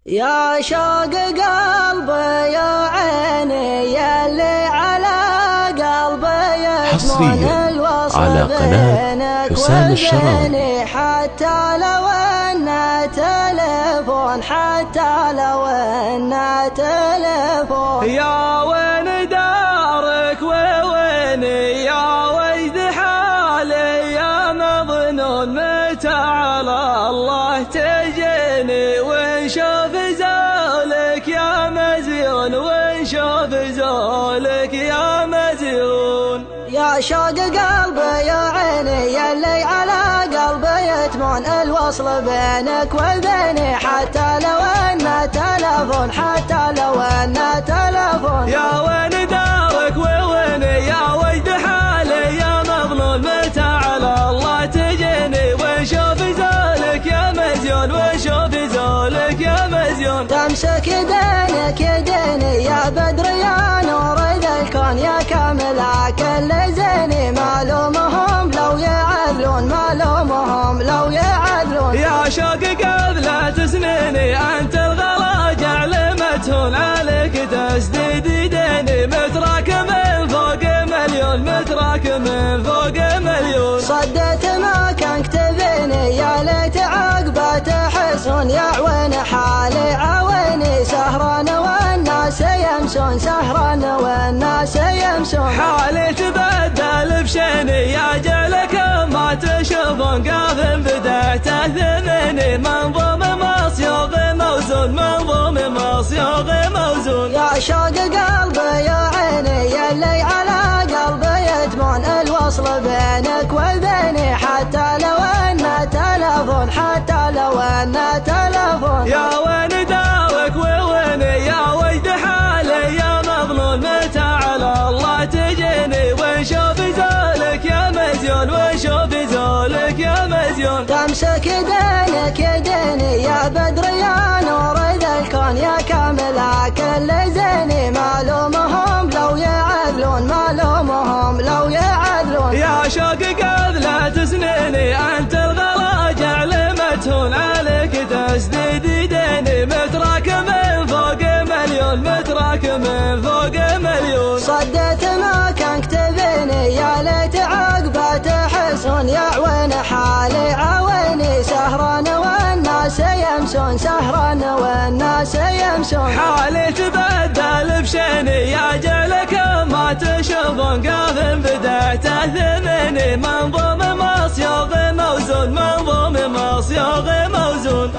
يا شوق قلبي يا عيني يلي على قلبي حصريا على قناة حسام الشراوي. حتى لو ان تلفون يا وين دارك ووين يا وجد حالي يا مظنون متى على الله تجيني ونشوف زولك يا مزيون ونشوف زولك يا مزيون. يا شوق قلبي يا عيني يلي على قلبي يتمون الوصل بينك وبيني حتى لو ان تلفون يا وين دارك ووين يا وجد حالي يا مظلوم متى على الله تجيني ونشوف زولك يا مزيون ونشوف زولك يا مزيون. تمسك يدينك يديني يا بدر يا نور ذا الكون يا كامل كل زيني معلومهم لو يعدلون يا شوق قبل سنيني انت الغلا جعلمتهن عليك تسديد ديني متراكم فوق مليون صدت ما كان كتبيني يا ليت عقبه تحسون يعوين حالي عويني سهران والناس يمسون حالي تبدل بشيني يا جلك ما تشوفون قاف بدأت ثمني منظوم موزون يا شوق قلبي يا عيني يلي على قلبي يتمون الوصل بينك وبيني حتى لو ان تلفون يا وين دارك ووين يا وجد حالي يا مظلوم متى على الله تجيني ونشوف زولك يا مزيون ونشوف زولك يا مزيون. تمسك يدينك يديني يا بدر يا نور ذا الكون يا كامل كل زيني معلومهم لو يعدلون يا شوق قبل سنيني انت الغلا جعلمتهن عليك تسديد ديني متراكم فوق مليون صدت ما كان كتبيني يا ليت عقبه تحسون يعوين حالي عويني سهران والناس يمسون حالي تبدل بشيني يا جلك ما تشوفون قاف بدأت ثمني منظوم مصيوغ موزون